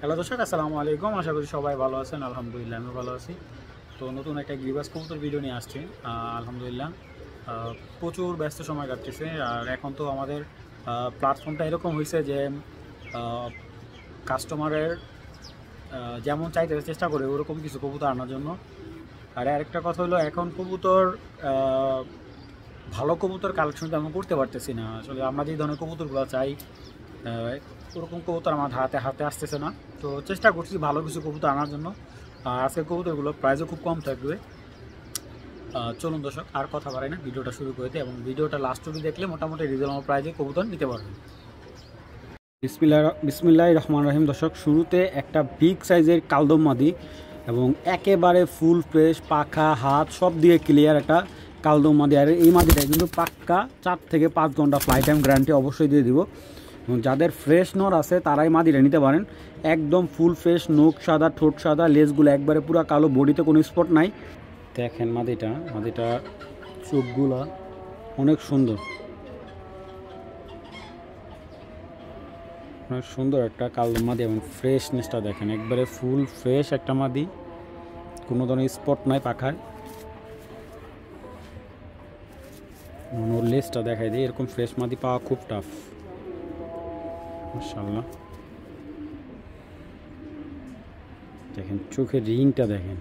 Hello দর্শক, আসসালামু আলাইকুম। আশা করি সবাই ভালো আছেন। আলহামদুলিল্লাহ আমি ভালো আছি। তো নতুন একটা গিরিবাজ কবুতর ভিডিও নিয়ে আসছি। আলহামদুলিল্লাহ প্রচুর ব্যস্ত সময় কাটতেছে। আর এখন তো আমাদের প্ল্যাটফর্মটা এরকম হয়েছে যে কাস্টমারের যেমন চাইতে চেষ্টা করে ওরকম কিছু কবুতর আনার জন্য। আর আরেকটা কথা হলো, এখন কবুতর ভালো কবুতর কালেকশন তেমন করতে পারতেছি না। আসলে আমরা যে ধরনের কবুতরগুলো চাই ওরকম কবুতর আমার হাতে হাতে আসতেছে না। তো চেষ্টা করছি ভালো কিছু কবুতর আনার জন্য। আর আজকের কবুতরগুলো প্রাইসও খুব কম থাকবে। চলুন দর্শক, আর কথা বাড়াই না, ভিডিওটা শুরু করে দিই এবং ভিডিওটা লাস্ট অবধি দেখলে মোটামুটি রিজনেবল প্রাইসে কবুতর নিতে পারবেন। বিসমিল্লাহির রহমানির রহিম। দর্শক, শুরুতে একটা বিগ সাইজের কালদম মাদি এবং একেবারে ফুল ফ্রেশ, পাখা হাত সব দিয়ে ক্লিয়ার একটা কালদম মাদি। আর এই মাদিটা কিন্তু পাক্কা 4 থেকে 5 ঘন্টা ফ্লাই টাইম গ্যারান্টি অবশ্যই দিয়ে দিব। এবং যাদের ফ্রেশ নর আছে তারাই মাদিটা নিতে পারেন। একদম ফুল ফ্রেশ, নোক সাদা, ঠোঁট সাদা, লেজগুলো একবারে পুরো কালো, বডিতে কোনো স্পট নাই। দেখেন মাদিটা চোখগুলা অনেক সুন্দর, অনেক সুন্দর একটা কালদম মাদি এবং ফ্রেশনেসটা দেখেন, একবারে ফুল ফ্রেশ একটা মাদি, কোনো ধরনের স্পট নাই পাখায়। ওর লেজটা দেখাই দিই, এরকম ফ্রেশ মাদি পাওয়া খুব টাফ। মাশাআল্লাহ, দেখেন চোখের রিংটা দেখেন।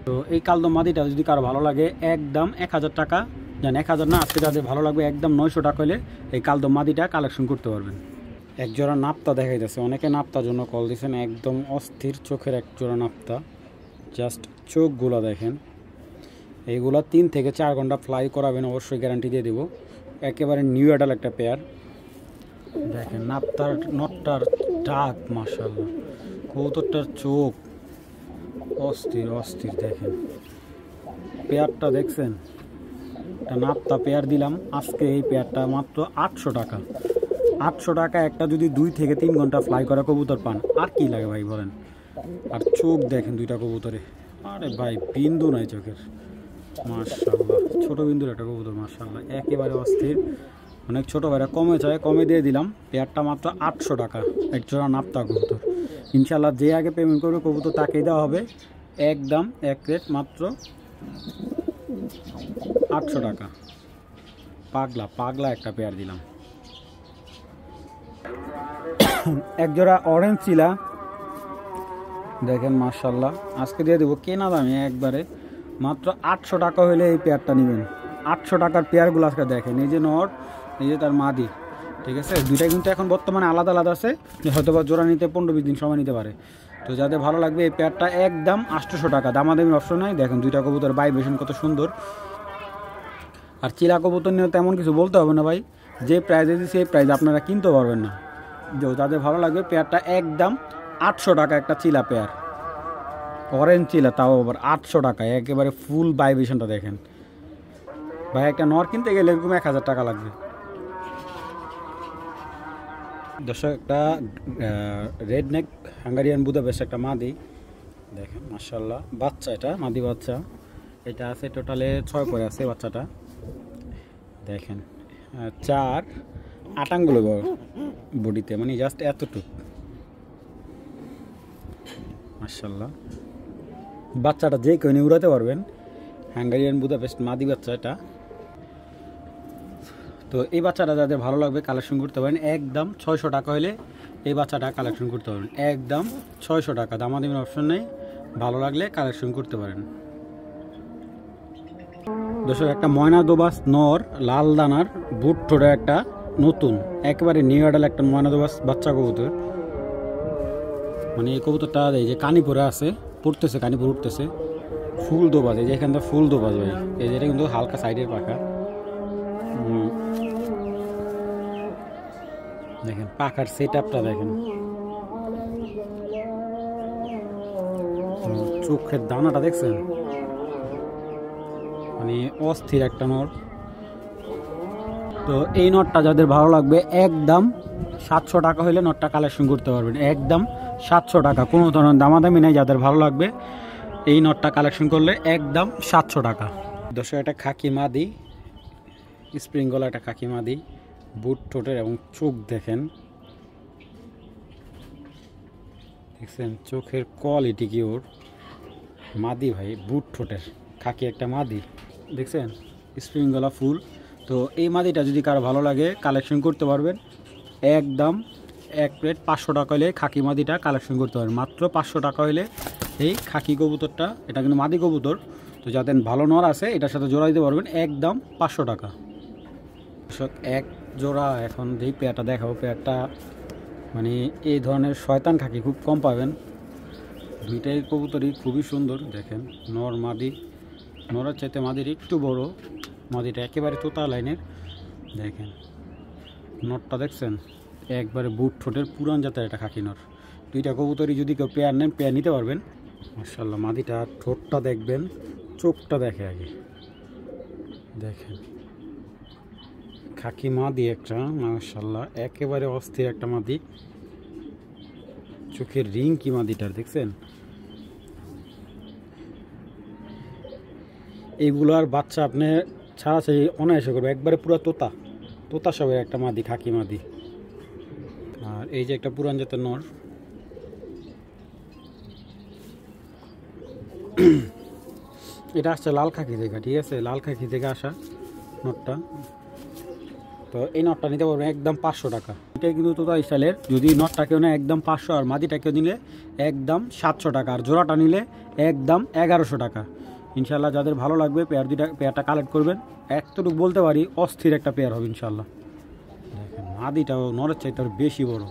তো এই কালদম মাদিটা যদি কারো ভালো লাগে, একদম 1000 টাকা, জান 1000 না, আজকে যাদের ভালো লাগবে একদম 900 টাকা হলে এই কালদম মাদিটা কালেকশন করতে পারবেন। এক জোড়া নাপ্তা দেখাইতেছে, অনেকে নাপ্তার জন্য কল দিয়েছেন। একদম অস্থির চোখের এক জোড়া নাপ্তা, জাস্ট চোখগুলো দেখেন। এইগুলা 3 থেকে 4 ঘন্টা ফ্লাই করাবেন, অবশ্যই গ্যারান্টি দিয়ে দেবো। একেবারে নিউ অ্যাডাল একটা পেয়ার। দেখেন নাপ্তার নটটার ডাক, মাশাআল্লাহ, কবুতরটার চোখ অস্থির অস্থির। দেখেন পেয়ারটা দেখছেন, একটা নাপ্তা পেয়ার দিলাম আজকে। এই পেয়ারটা মাত্র 800 টাকা। 800 টাকা একটা যদি 2 থেকে 3 ঘন্টা ফ্লাই করা কবুতর পান, আর কি লাগে ভাই বলেন। আর চোখ দেখেন দুইটা কবুতরে, আরে ভাই বিন্দু নাই চোখের, মাশাআল্লাহ। ছোট বিন্দুর একটা কবুতর, মাশাআল্লাহ, একেবারে অস্থির। অনেক ছোটো ভাইরা কমে চায়, কমে দিয়ে দিলাম। পেয়ারটা মাত্র 800 টাকা, এক জোড়া নাপ্তা কবুতর। ইনশাআল্লাহ যে আগে পেমেন্ট করবে কবুতর তাকেই দেওয়া হবে একদম এক রেট, মাত্র 800 টাকা। পাগলা একটা পেয়ার দিলাম। এক জোড়া অরেঞ্জ চিলা দেখেন, মাশাআল্লাহ, আজকে দিয়ে দেবো কেনা দামে একবারে মাত্র 800 টাকা হলে এই পেয়ারটা নেবেন। 800 টাকার পেয়ারগুলো আজকে দেখেন, এই যে নর, এই যে তার মাদি, ঠিক আছে। দুইটা কিন্তু এখন বর্তমানে আলাদা আলাদা আছে, হয়তো বা জোড়া নিতে 15-20 দিন সময় নিতে পারে। তো যাদের ভালো লাগবে এই পেয়ারটা একদম 800 টাকা, দামাদামির অপশন নাই। দেখেন দুইটা কবুতর ভাইব্রেশন কত সুন্দর। আর চিলা কবুতর নিয়ে তেমন কিছু বলতে হবে না ভাই, যে প্রাইজে দিচ্ছি এই প্রাইজে আপনারা কিনতে পারবেন না। যাদের ভালো লাগবে পেয়ারটা একদম 800 টাকা, একটা চিলা পেয়ার, অরেঞ্জ চিলা, তাও আবার 800 টাকায়, একেবারে ফুল ভাইব্রেশনটা দেখেন ভাই। একটা নর কিনতে গেলে এরকম 1000 টাকা লাগবে। দর্শক, একটা রেড নেক হাঙ্গারিয়ান বুদাপেস্ট একটা মাদি দেখেন, মাশাআল্লাহ, বাচ্চা, এটা মাদি বাচ্চা। এটা আছে টোটালে 6 পরে আছে বাচ্চাটা। দেখেন 4-8 আঙ্গুল বডিতে, মানে জাস্ট এতটুক, মাশাআল্লাহ। বাচ্চাটা যে কেউ নিয়ে উড়াতে পারবেন, হাঙ্গারিয়ান বুদাপেস্ট মাদি বাচ্চা এটা। তো এই বাচ্চাটা যাদের ভালো লাগবে কালেকশন করতে পারেন একদম 600 টাকা হলে এই বাচ্চাটা কালেকশন করতে পারেন একদম 600 টাকা, দামাদামির অপশন নেই। ভালো লাগলে কালেকশন করতে পারেন। দর্শক, একটা ময়না দোবাস নর, লাল দানার বুট ঠোঁটে, একটা নতুন একেবারে নিউ অ্যাডাল একটা ময়না দোবাস বাচ্চা কবুতর। মানে এই কবুতরটা এই যে কানি পরে আছে, পড়তেছে, কানি পরে উঠতেছে, ফুল দোবাজ, এই যে এখানটা ফুল দোবাজ ভাই। এই যেটা কিন্তু হালকা সাইডের পাখা, দেখেন পাখার সেট আপটা দেখেন, চোখের দানাটা দেখছেন, মানে অস্থির একটা নট। তো এই নটটা যাদের ভালো লাগবে একদম 700 টাকা হলে নটটা কালেকশন করতে পারবেন একদম 700 টাকা, কোনো ধরনের দামাদামি নেই। যাদের ভালো লাগবে এই নটটা কালেকশন করলে একদম 700 টাকা। দর্শক, একটা খাকি মাদি, স্প্রিং গলা একটা খাকি মাদি, বুট ঠোঁটের এবং চোখ দেখেন, দেখছেন চোখের কোয়ালিটি কি ওর। মাদি ভাই, বুট ঠোঁটের খাকি একটা মাদি, দেখছেন স্প্রিং গলা ফুল। তো এই মাদিটা যদি কারো ভালো লাগে কালেকশন করতে পারবেন। একদম এক প্লেট 500 টাকা হলে খাকি মাদিটা কালেকশন করতে পারবেন। মাত্র 500 টাকা হলে এই খাকি কবুতরটা, এটা কিন্তু মাদি কবুতর, তো যাদের ভালো নর আছে এটার সাথে জোড়া দিতে পারবেন একদম 500 টাকা। এক জোড়া এখন যেই পেয়ারটা দেখাবো, পেয়ারটা মানে এই ধরনের শয়তান খাকি খুব কম পাবেন। দুইটাই কবুতরই খুবই সুন্দর, দেখেন নর মাদি, নরের চাইতে মাদির একটু বড়, মাদিটা একেবারে তোতা লাইনের। দেখেন নরটা দেখছেন, একবারে বুট ঠোঁটের পুরান জাতের একটা খাকি নর। দুইটা কবুতরই যদি কেউ পেয়ার নেন পেয়ার নিতে পারবেন। মাশাআল্লাহ মাদিটা ঠোঁটটা দেখবেন, চোখটা দেখে আগে, দেখেন খাকি মাদি একটা, মাশাআল্লাহ একেবারে অস্থির একটা মাদি। চোখের রিং কি মাদিটার, দেখছেন এইগুলার বাচ্চা আপনি ছাড়াছাড়ি অনায়াসে করবে, একবারে পুরো তোতা তোতা সবের একটা মাদি, খাকি মাদি। আর এই যে একটা পুরান জাতের নর, এটা আসছে লাল খাকি থেকে, ঠিক আছে লাল খাকি থেকে আসা নটটা। তো এই নটটা নিতে পারবেন একদম 500 টাকা। এটাই কিন্তু তোতা স্টাইলের, যদি নটটা কেউ নেয় একদম 500, আর মাদিটা কেউ নিলে একদম 700 টাকা, আর জোড়াটা নিলে একদম 1100 টাকা। ইনশাল্লাহ যাদের ভালো লাগবে পেয়ারটা কালেক্ট করবেন। এতটুকু বলতে পারি অস্থির একটা পেয়ার হবে ইনশাল্লাহ। দেখেন মাদিটাও নরের চাইতে আর বেশি বড়,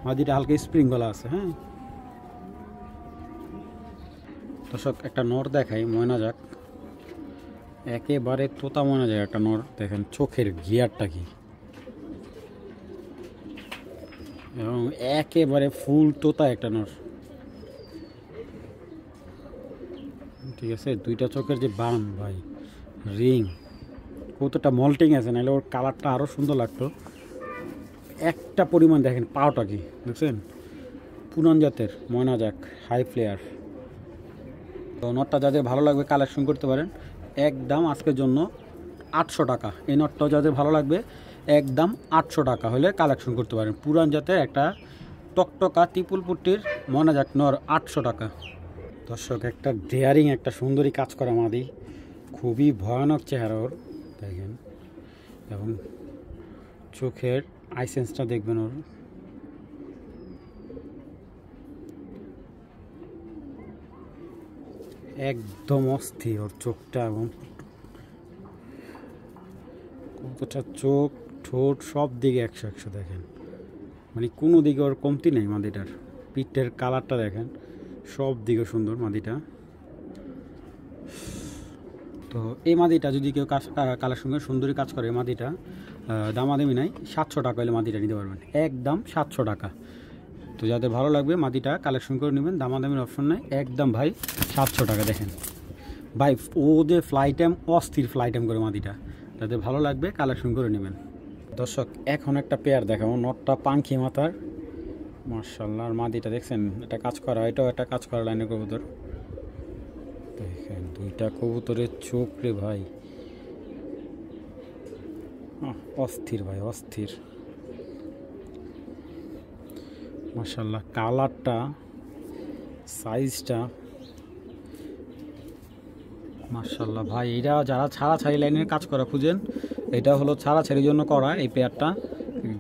মাদিটা হালকা স্প্রিং গলা আছে। হ্যাঁ দর্শক একটা নর দেখাই, ময়না যাক, একেবারে তোতা ময়না যাক একটা নর। দেখেন চোখের গিয়ারটা কি, এবং একেবারে ফুল তোতা একটা নর, ঠিক আছে। দুইটা চোখের যে বান ভাই, রিং কতটা মল্টিং আছে, নাহলে ওর কালারটা আরও সুন্দর লাগতো। একটা পরিমাণ দেখেন পাওটা কি, দেখছেন পুরান জাতের ময়না যাক হাই ফ্লেয়ার। তো নটটা যাদের ভালো লাগবে কালেকশন করতে পারেন একদম আজকের জন্য 800 টাকা। এই নটটাও যাদের ভালো লাগবে একদম 800 টাকা হলে কালেকশন করতে পারেন। পুরান জাতের একটা টকটকা ত্রিপুলপুট্টির ময়না যাক নর 800 টাকা। দর্শক একটা ডেয়ারিং একটা সুন্দরী কাজ করা মাদি, খুবই ভয়ানক চেহারা ওর, দেখেন এবং চোখের আইসেন্সটা দেখবেন ওর, একদম অস্থির ওর চোখটা, এবং কতটা চোখ ঠোঁট সব দিকে 100 দেখেন, মানে কোনো দিকে ওর কমতি নেই মাদিটার। পিঠের কালারটা দেখেন, সব দিকে সুন্দর মাদিটা। তো এই মাদিটা যদি কেউ কালেকশন করে সুন্দরী কাজ করে, মাদিটা দামাদামি নাই, 700 টাকা হলে মাদিটা নিতে পারবেন একদম 700 টাকা। তো যাদের ভালো লাগবে মাদিটা কালেকশন করে নেবেন, দামাদামির অপশন নাই, একদম ভাই 700 টাকা। দেখেন ভাই ও যে ফ্লাই টাইম অস্থির ফ্লাই টাইম করে মাদিটা, যাদের ভালো লাগবে কালেকশন করে নেবেন। দর্শক এখন একটা পেয়ার দেখাবো, নটটা পাঙ্খি মাথার, মাশাআল্লাহ। আর মাদিটা দেখছেন এটা কাজ করা, এটাও একটা কাজ করা লাইনের কবুতর। দেখেন দুইটা কবুতরের চোখ রে ভাই, অস্থির ভাই অস্থির, মাশাআল্লাহ। কালারটা সাইজটা মাশাআল্লাহ ভাই। এরা যারা ছাড়াছাড়ি লাইনের কাজ করা খুঁজেন, এটা হলো ছাড়াছাড়ির জন্য করা এই পেয়ারটা,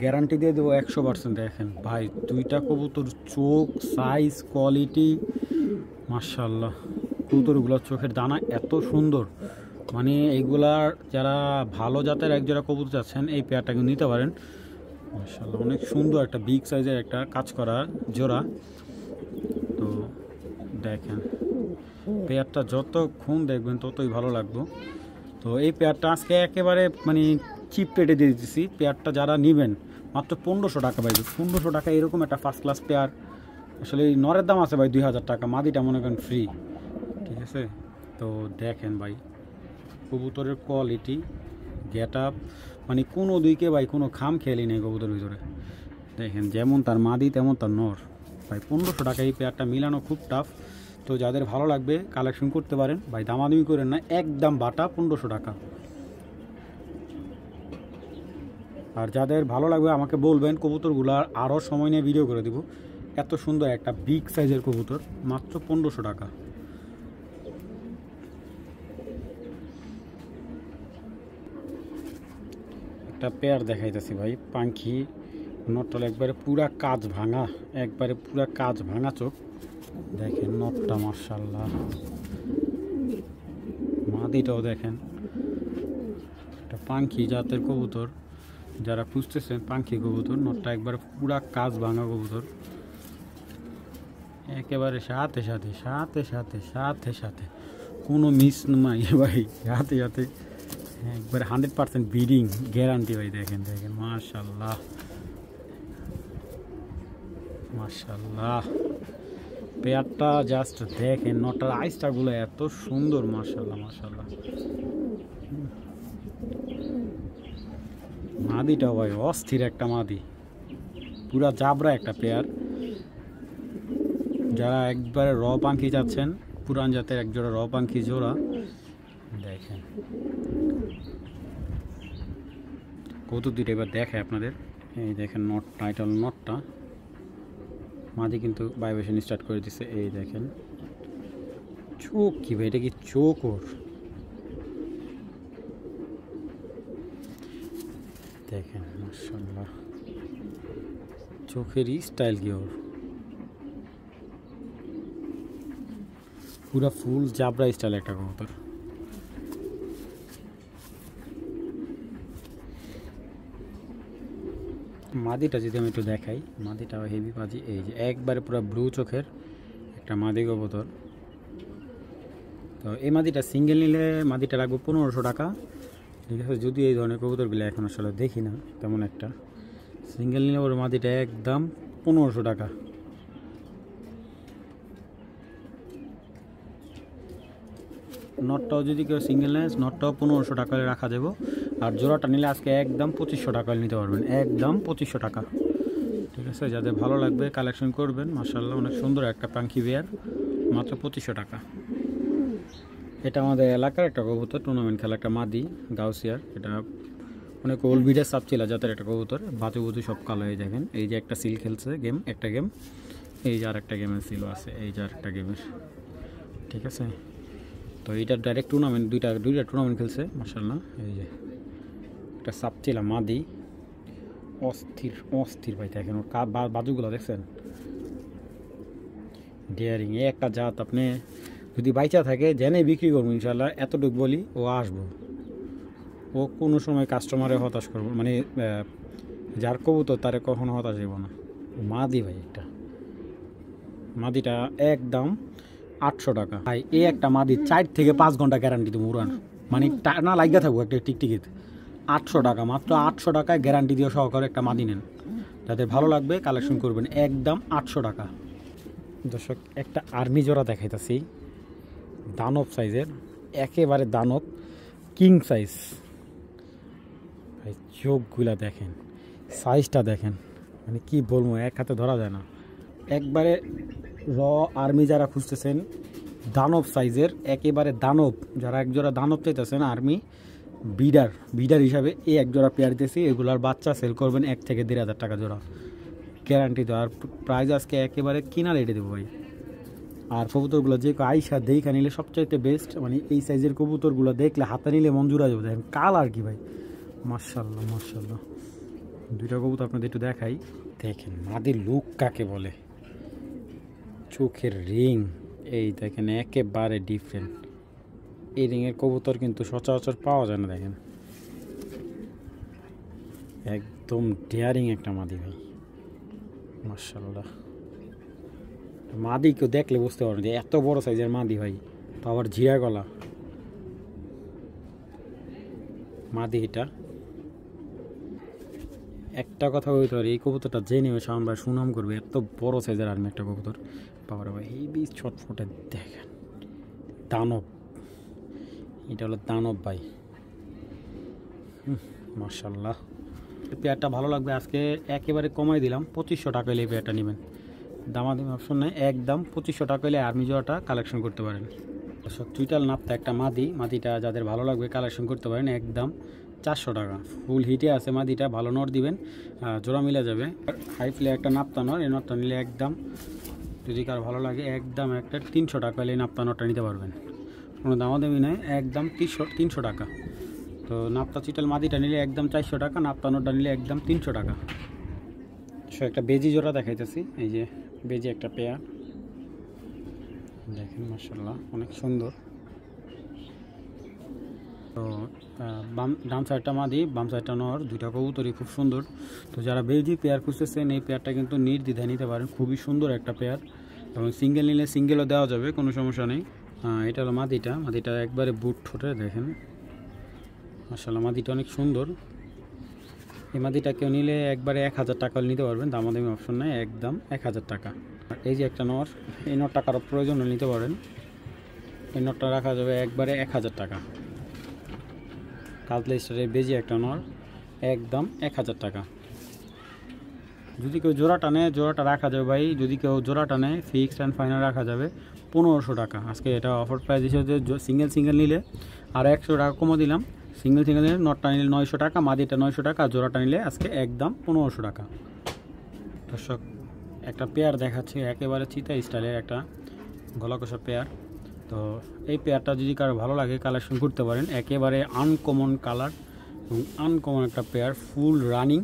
গ্যারান্টি দিয়ে দেবো 100%। দেখেন ভাই দুইটা কবুতর চোখ সাইজ কোয়ালিটি মাশাআল্লাহ, কবুতরগুলোর চোখের দানা এত সুন্দর, মানে এইগুলার যারা ভালো জাতের একজোড়া কবুতর চাচ্ছেন এই পেয়ারটা কিন্তু নিতে পারেন। মাশাআল্লাহ অনেক সুন্দর একটা বিগ সাইজের একটা কাজ করা জোড়া। তো দেখেন পেয়ারটা যতক্ষণ দেখবেন ততই ভালো লাগবে। তো এই পেয়ারটা আজকে একেবারে মানে চিপ রেটে দিয়ে দিতেছি। পেয়ারটা যারা নেবেন মাত্র 1500 টাকা পাইবে, 1500 টাকা এরকম একটা ফার্স্ট ক্লাস পেয়ার। আসলে এই নরের দাম আছে ভাই 2000 টাকা, মাদিটা মনে করেন ফ্রি, ঠিক আছে। তো দেখেন ভাই কবুতরের কোয়ালিটি গেট আপ, মানে কোনো দিকে ভাই কোনো খাম খেয়ালি নেই কবুতরের ভিতরে। দেখেন যেমন তার মাদি তেমন তার নর ভাই। 1500 টাকা এই পেয়ারটা মিলানো খুব টাফ। তো যাদের ভালো লাগবে কালেকশন করতে পারেন ভাই, দামাদামি করেন না, একদম বাটা 1500 টাকা। আর যাদের ভালো লাগবে আমাকে বলবেন, কবুতরগুলো আরও সময় নিয়ে ভিডিও করে দেবো। এত সুন্দর একটা বিগ সাইজের কবুতর, মাত্র 1500 টাকা। একটা পেয়ার দেখাইতেছি ভাই, পাখি নটটা একবারে পুরা কাজ ভাঙা, একবারে পুরা কাজ ভাঙা চোখ। দেখেন নটটা মাশাআল্লাহ, মাদিটাও দেখেন। একটা পাখি জাতের কবুতর, যারা খুঁজতেছেন পাখি কবুতর, নটটা একবারে পুরা কাজ ভাঙা কবুতর, একেবারে সাথে সাথে সাথে সাথে সাথে সাথে কোনো মিস নাই ভাই, সাথে সাথে একবারে 100% ব্রিডিং গ্যারান্টি ভাই। দেখেন দেখেন মাশাআল্লাহ মাশাআল্লাহ, পেয়ারটা জাস্ট দেখেন, নটার আইসটাগুলো এত সুন্দর মাশাআল্লাহ মাশাআল্লাহ। মাদিটা ভাই অস্থির একটা মাদি, পুরা জাবরা একটা পেয়ার। যারা একবারে র পাখি চাচ্ছেন, পুরান জাতের একজোড়া র পাখি জোড়া, দেখেন কৌতুক দুটো এবার দেখায় আপনাদের। এই দেখেন নটটা, এটা হল নটটা, মাদি কিন্তু ভাইব্রেশন স্টার্ট করে দিচ্ছে। এই দেখেন চোখ কি ভাই, এটা কি চোখ ওর? দেখেন মাশাআল্লাহ, চোখের স্টাইল কি ওর, পুরা ফুল জাবরা স্টাইল একটা কবুতর। মাদিটা যদি আমি একটু দেখাই, মাদিটা হেভি বাজি। এই যে একবারে পুরো ব্লু চোখের একটা মাদি কবুতর। তো এই মাদিটা সিঙ্গেল নিলে মাদিটা রাখবো 1500 টাকা, ঠিক আছে। যদি এই ধরনের কবুতরগুলো এখন আসলে দেখি না তেমন একটা, সিঙ্গেল নিলে ওর মাদিটা একদম 1500 টাকা। নটটাও যদি কেউ সিঙ্গেল নেয়, নটটাও 1500 টাকা রাখা দেবো। আর জোড়াটা নিলে আজকে একদম 2500 টাকা নিতে পারবেন, একদম 2500 টাকা, ঠিক আছে। যাদের ভালো লাগবে কালেকশন করবেন। মাশাআল্লাহ অনেক সুন্দর একটা পাখি বেয়ার, মাত্র 2500 টাকা। এটা আমাদের এলাকার একটা কবুতর, টুর্নামেন্ট খেলা একটা মাদি গাউসিয়ার। এটা অনেক ওল্ড বিডের সাপচিলা জাতের একটা কবুতর, বাজু বুজু সব কালো। এই দেখেন, এই যে একটা সিল খেলছে গেম, একটা গেম, এই যে আর একটা গেমের সিলও আছে, এই যে আর একটা গেমের, ঠিক আছে। তো এইটা ডাইরেক্ট টুর্নামেন্ট, দুইটা টুর্নামেন্ট খেলছে মাশাআল্লাহ। এই যে একটা সাপচিলা মাদি, অস্থির অস্থির ভাই। দেখেন ওর বাজুগুলো দেখছেন, ডিয়ারিং। এই একটা জাত আপনি যদি বাইচা থাকে জেনে বিক্রি করবো ইনশাল্লাহ, এতটুকু বলি। ও আসবো, ও কোনো সময় কাস্টমারে হতাশ করবো, মানে যার কবুতর তারে কখনো হতাশ দেব না। মাদি ভাই, একটা মাদিটা একদম 800 টাকা ভাই। এই একটা মাদি 4 থেকে 5 ঘন্টা গ্যারান্টি দেবো উড়ান, মানে টানা লাগিয়ে থাকবো একটা টিকটিকিতে। 800 টাকা, মাত্র 800 টাকায় গ্যারান্টি দিয়ে সহকারে একটা মাদি নেন। যাদের ভালো লাগবে কালেকশন করবেন, একদম 800 টাকা। দর্শক একটা আর্মি জোড়া দেখাইতেছি, দানব সাইজের, একেবারে দানব, কিং সাইজ ভাই। চোখগুলা দেখেন, সাইজটা দেখেন, মানে কি বলবো, এক হাতে ধরা যায় না। একবারে র আর্মি যারা খুঁজতেছেন, দানব সাইজের, একেবারে দানব, যারা একজোড়া দানব চাইতেছেন আর্মি বিডার হিসাবে, এই একজোড়া পেয়ার দিয়েছি। এগুলার বাচ্চা সেল করবেন 1 থেকে 1500 টাকা জোড়া, গ্যারান্টি দেওয়া। আর প্রাইস আজকে একেবারে কিনা রেটে দেবো ভাই। আর কবুতরগুলো যে আইসা দেখা নিলে সবচাইতে বেস্ট, মানে এই সাইজের কবুতরগুলো দেখলে হাতে নিলে মন জুড়া যাবে। দেখেন কালার কি ভাই, মাশাআল্লাহ মাশাআল্লাহ। দুইটা কবুতর আপনাদের একটু দেখাই, দেখেন মাদির লুক কাকে বলে, চোখের রিং, এই দেখেন একেবারে ডিফারেন্ট। এই রিংয়ের কবুতর কিন্তু সচরাচর পাওয়া যায় না। দেখেন একদম ডেয়ারিং একটা মাদি ভাই, মাশাআল্লাহ। মাদি কেউ দেখলে বুঝতে পারেন যে এত বড় সাইজের মাদি ভাই, তো আবার জিরা গলা মাদি। এটা একটা কথা বলতে পারি, এই কবুতরটা যে নেবে শাওন ভাই সুনাম করবে, এত বড় সাইজের আর্মি একটা কবুতর পাওয়ার ভাই। হেভি ছটফটে দেখেন, দানব, এটা হলো দানব ভাই, মাশাআল্লাহ। পেয়ারটা ভালো লাগবে, আজকে একেবারে কমাই দিলাম, 2500 টাকা হলে এই পেয়ারটা নেবেন, দামাদামি অপশন নেই, একদম 2500 টাকা হলে আর্মি জোড়াটা কালেকশন করতে পারেন। সব চুইটাল নাপতা একটা মাদিটা যাদের ভালো লাগবে কালেকশন করতে পারেন, একদম 400 টাকা। ফুল হিটে আছে মাদিটা, ভালো নর দিবেন, জোড়া মিলে যাবে। হাই ফ্লে একটা নাপ্তা নর, এই নরটা নিলে একদম, যদি কার ভালো লাগে একদম একটা 300 টাকা হলে এই নাপ্তা নরটা নিতে পারবেন, কোনো দামাদামি নেই, একদম 300 টাকা। তো নাপ্তা চিটাল মাদিটা নিলে একদম 400 টাকা, নাপ্তা নরটা নিলে একদম 300 টাকা। সো একটা বেজি জোড়া দেখাইতেছি, এই যে বেজি একটা পেয়ার দেখেন, মাশাআল্লাহ অনেক সুন্দর। তো ডান সাইডটা মাদি, বাম সাইডটা নর, দুইটা কবুতরই খুব সুন্দর। তো যারা বেজি পেয়ার খুঁজতেছেন এই পেয়ারটা কিন্তু নির্দ্বিধায় নিতে পারেন, খুবই সুন্দর একটা পেয়ার, এবং সিঙ্গেল নিলে সিঙ্গেলও দেওয়া যাবে, কোনো সমস্যা নেই। এটা হলো মাদিটা, মাদিটা একবারে বুট ঠোঁটে দেখেন, মাশাআল্লাহ মাদিটা অনেক সুন্দর। এই মাদিটা কেউ নিলে একবারে 1000 টাকা নিতে পারবেন, দামাদামি অপশন নেই, একদম 1000 টাকা। আর এই যে একটা নর, এই নরটা কারো প্রয়োজন নিতে পারেন, এই নরটা রাখা যাবে একবারে 1000 টাকা। কাতলা স্টারের বেজি একটা নর, একদম 1000 টাকা। যদি কেউ জোড়াটা নেয় জোড়াটা রাখা যাবে ভাই, যদি কেউ জোড়াটা নেয় ফিক্সড অ্যান্ড ফাইনাল রাখা যাবে 1500 টাকা। আজকে এটা অফার প্রাইস হিসেবে সিঙ্গেল নিলে আর 100 টাকা কমে দিলাম। সিঙ্গেল নিলে নটটা নিলে 900 টাকা, মাদিটা 900 টাকা, জোড়াটা নিলে আজকে একদম 1500 টাকা। দর্শক একটা পেয়ার দেখাচ্ছি, একেবারে চিতা স্টাইলের একটা গলাকষা পেয়ার। তো এই পেয়ারটা যদি কারো ভালো লাগে কালেকশন করতে পারেন, একেবারে আনকমন কালার এবং আনকমন একটা পেয়ার, ফুল রানিং।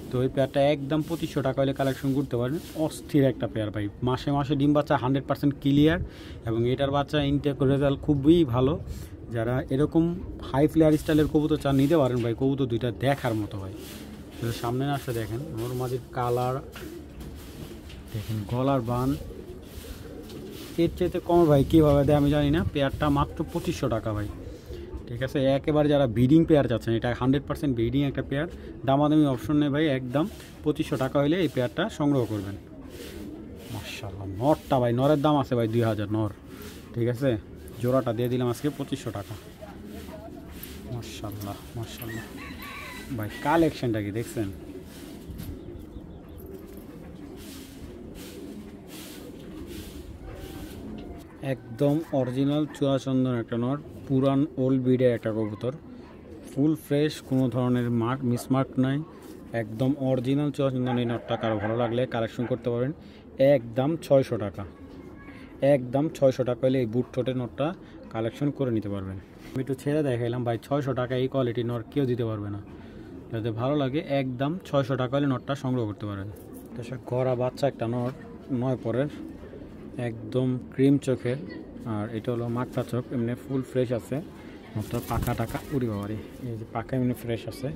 তো এই পেয়ারটা একদম 2500 টাকা হলে কালেকশন করতে পারেন, অস্থির একটা পেয়ার ভাই। মাসে মাসে ডিম বাচ্চা 100% ক্লিয়ার, এবং এটার বাচ্চা ইনটেক রেজাল্ট খুবই ভালো। যারা এরকম হাই ফ্লেয়ার স্টাইলের কবুতর চান নিতে পারেন ভাই, কবুতর দুইটা দেখার মতো ভাই। তো সামনে আসলে দেখেন ওর মাঝে কালার দেখেন, গলার বান এর চাইতে কম ভাই কীভাবে দেয় আমি জানি না। পেয়ারটা মাত্র 2500 টাকা ভাই, ঠিক আছে। একেবারে যারা ব্রিডিং পেয়ার যাচ্ছেন, এটা 100% ব্রিডিং একটা পেয়ার, দামাদামি অপশন নেই ভাই, একদম 2500 টাকা হলে এই পেয়ারটা সংগ্রহ করবেন। মাশাআল্লাহ নরটা ভাই, নরের দাম আছে ভাই 2000 নর, ঠিক আছে। জোড়াটা দিয়ে দিলাম আজকে 2500 টাকা। মাশাআল্লাহ মাশাআল্লাহ ভাই, কালেকশনটা কি দেখছেন? একদম অরিজিনাল চূড়াচন্দন একটা নর, পুরান ওল্ড ব্রিডের একটা কবুতর, ফুল ফ্রেশ, কোনো ধরনের মিসমার্ক নাই, একদম অরিজিনাল চূড়াচন্দন। এই নটটা কারো ভালো লাগলে কালেকশন করতে পারেন, একদম 600 টাকা, একদম 600 টাকা হলে এই বুট ঠোঁটের নটটা কালেকশন করে নিতে পারবেন। আমি একটু ছেড়ে দেখাইলাম ভাই, 600 টাকা এই কোয়ালিটির নট কেউ দিতে পারবে না। যাতে ভালো লাগে একদম 600 টাকা হলে নটটা সংগ্রহ করতে পারেন। তাছাড়া গড়া বাচ্চা একটা নট, 9 পরের, একদম ক্রিম চোখের, আর এটা হলো মাকড়া চোখ, এমনি ফুল ফ্রেশ আছে নটটা, পাখা টাকা উড়ি বাবারি, এই যে পাখা এমনি ফ্রেশ আছে,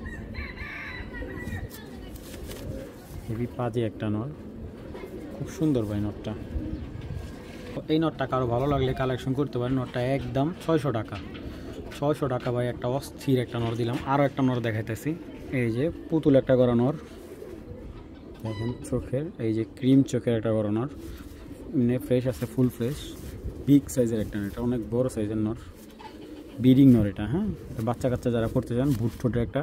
হেভি পাজি একটা নট, খুব সুন্দর ভাই নটটা। এই নটটা কারো ভালো লাগলে কালেকশন করতে পারেন, নটটা একদম 600 টাকা, 600 টাকা ভাই। একটা অস্থির একটা নর দিলাম, আরও একটা নর দেখাইতেছি, এই যে পুতুল একটা গড়া নর দেখেন চোখের, এই যে ক্রিম চোখের একটা গড়া নর, এমনি ফ্রেশ আছে, ফুল ফ্রেশ, বিগ সাইজের একটা নর, এটা অনেক বড় সাইজের নর, ব্রিডিং নর এটা। হ্যাঁ, বাচ্চা কাচ্চা যারা করতে চান, বুট ঠোঁটের একটা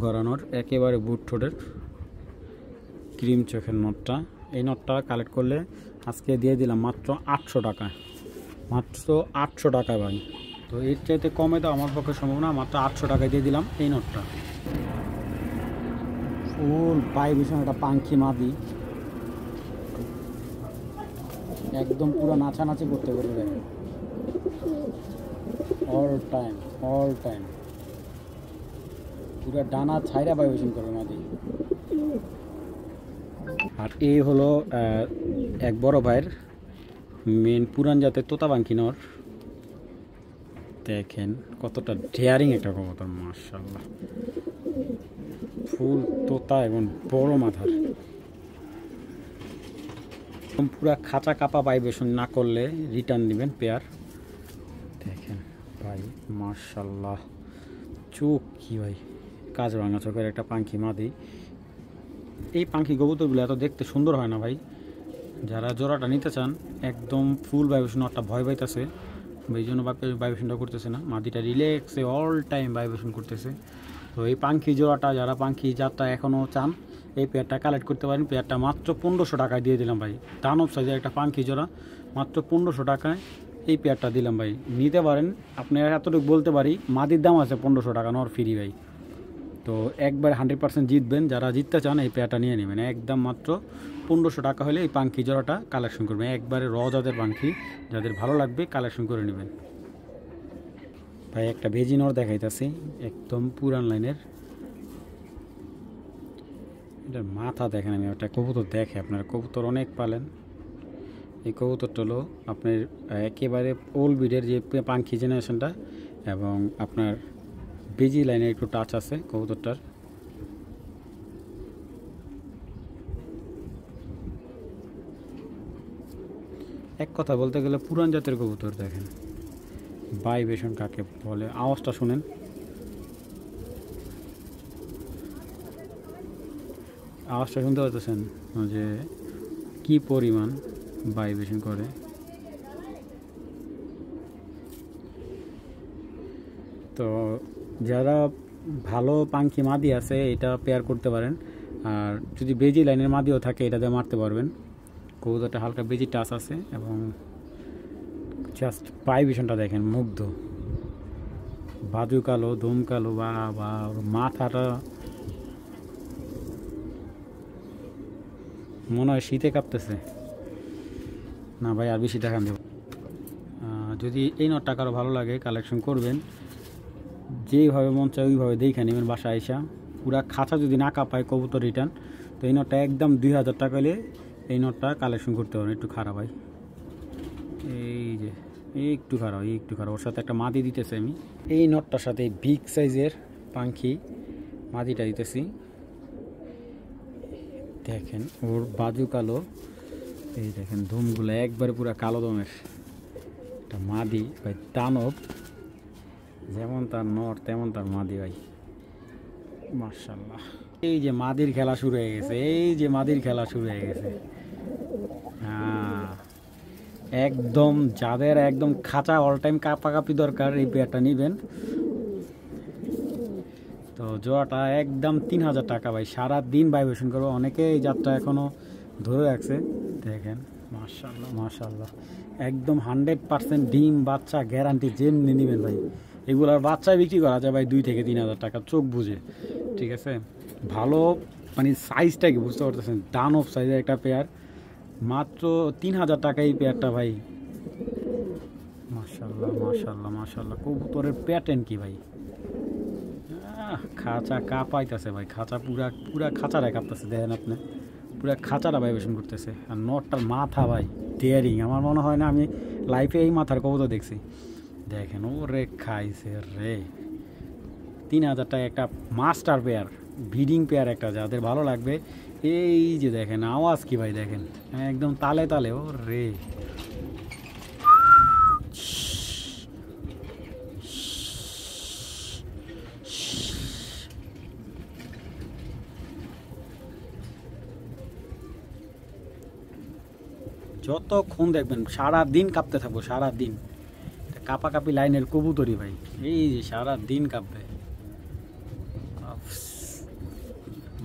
গড়া নর, একেবারে বুট ঠোঁটের ক্রিম চোখের নটটা। এই নটটা কালেক্ট করলে আজকে দিয়ে দিলাম মাত্র 800 টাকা, মাত্র 800 টাকা ভাই। তো এর চাইতে কমে তো আমার পক্ষে সম্ভব না, মাত্র 800 টাকায় দিয়ে দিলাম এই নটটা। ফুল পাই ভীষণ একটা পাঙ্খি মাদি, একদম পুরো নাচানাচি করতে পারবে দেখেন, অল টাইম পুরো ডানা ছাইরা ভাইব্রেশন করবে মাদি। আর এই হলো এক বড় ভাইয়ের মেন পুরান জাতের তোতা পাখি নর, দেখেন কতটা ডেয়ারিং একটা কবুতর, মাশাআল্লাহ ফুল তোতা এবং বড় মাথার, পুরা খাঁচা কাপা ভাইব্রেশন না করলে রিটার্ন দিবেন পেয়ার। দেখেন ভাই মাশাআল্লাহ, চোখ কি ভাই, কাজ ভাঙা চোখের একটা পাখি মাদি। এই পাখি কবুতরগুলো এত দেখতে সুন্দর হয় না ভাই, যারা জোড়াটা নিতে চান একদম ফুল ভাইব্রেশন, একটা ভয় পাইতেছে এই জন্য ভাইব্রেশনটা করতেছে না, মাদিটা রিল্যাক্সে অল টাইম ভাইব্রেশন করতেছে। তো এই পাখি জোড়াটা, যারা পাখি জাতটা এখনও চান এই পেয়ারটা কালেক্ট করতে পারেন, পেয়ারটা মাত্র 1500 টাকায় দিয়ে দিলাম ভাই। দানব সাইজের একটা পাখি জোড়া, মাত্র 1500 টাকায় এই পেয়ারটা দিলাম ভাই, নিতে পারেন। আপনি এতটুকু বলতে পারি, মাদির দাম আছে 1500 টাকা, নর ফ্রি ভাই। তো একবার 100% জিতবেন। যারা জিততে চান এই পেয়ারটা নিয়ে নেবেন, একদম মাত্র 1500 টাকা হলে এই পাঙ্কি জোড়াটা কালেকশন করবেন। একবারে জাতের পাঙ্কি, যাদের ভালো লাগবে কালেকশন করে নেবেন। ভাই একটা ভেজিনর দেখাইতেছি, একদম পুরান লাইনের। এটার মাথা দেখেন, আমি একটা কবুতর দেখে, আপনারা কবুতর অনেক পালেন। এই কবুতরটা হলো আপনার একেবারে ওল্ড ব্রিডের যে পাঙ্কি জেনারেশনটা, এবং আপনার বেজি লাইনের একটু টাচ আছে কবুতরটার। এক কথা বলতে গেলে পুরান জাতের কবুতর। দেখেন ভাইব্রেশন কাকে বলে, আওয়াজটা শুনেন। আওয়াজটা শুনতে পাচ্ছেন যে কি পরিমাণ ভাইব্রেশন করে। তো যারা ভালো পাঙ্কি মাদি আছে এটা পেয়ার করতে পারেন, আর যদি বেজি লাইনের মাদিও থাকে এটা দিয়ে মারতে পারবেন। কবুতরটা হালকা বেজি টাচ আছে, এবং জাস্ট ভাইব্রেশনটা দেখেন, মুগ্ধ। বাজু কালো, ধুম কালো, বা মাথাটা মনে হয় শীতে কাঁপতেছে না ভাই। আর বেশি টাকা দেব। যদি এই নটটা কারো ভালো লাগে কালেকশন করবেন, যেইভাবে মন চায় ওইভাবে দেখে নেবেন বাসায় আইসা। পুরা খাঁচা যদি না কাঁপায় কবুতর রিটার্ন, তো এই নটটা একদম 2000 টাকা হলে এই নটটা কালেকশন করতে পারেন। একটু খারাপ ভাই, এই যে একটু খারাপ, ওর সাথে একটা মাদি দিতেছে আমি। এই নটটার সাথে বিগ সাইজের পাঙ্কি মাদিটা দিতেছি। দেখেন ওর বাজু কালো, এই দেখেন ধুমগুলো একবারে পুরা কালো দমের একটা মাদি ভাই। দানব, যেমন তার নট তেমন তার মাদি ভাই, মাশাআল্লাহ। এই যে মাদির খেলা শুরু হয়ে গেছে, হ্যাঁ একদম। যাদের একদম খাঁচা অল টাইম কাপাকাপি দরকার এই পেয়ারটা নেবেন। তো জোড়াটা একদম 3000 টাকা ভাই। সারা দিন ভাইব্রেশন করবো, অনেকে এই জাতটা এখনও ধরে রাখছে। দেখেন মাশাআল্লাহ, একদম 100% ডিম বাচ্চা গ্যারান্টি। যেমনি নেবেন ভাই, এগুলার বাচ্চা বিক্রি করা যায় ভাই 2 থেকে 3000 টাকা চোখ বুঝে, ঠিক আছে। ভালো মানে সাইজটা কি বুঝতে পারতেছেন, দানব সাইজের একটা পেয়ার, মাত্র 3000 টাকা এই পেয়ারটা ভাই। মাশাআল্লাহ। কবুতরের প্যাটার্ন কি ভাই, খাঁচা কাঁপাইতেছে ভাই। খাঁচা পুরা খাঁচাটাই কাঁপতেছে, দেখেন আপনি, পুরা খাঁচাটা ভাইব্রেশন করতেছে। আর নটটার মাথা ভাই ডেয়ারিং, আমার মনে হয় না আমি লাইফে এই মাথার কবুতর দেখছি। দেখেন ওরে খাইছে রে। 3000 টাকা একটা মাস্টার পেয়ার, ব্রিডিং পেয়ার একটা, যাদের ভালো লাগবে। এই যে দেখেন আওয়াজ কি ভাই, দেখেন একদম তালে তালে। ও রে যতক্ষণ দেখবেন সারা দিন কাঁপতে থাকবো, সারা দিন। কাপাকাপি লাইনের কবুতরি ভাই, এই যে সারা দিন কাঁপবে।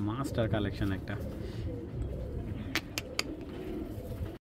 মাস্টার কালেকশন একটা।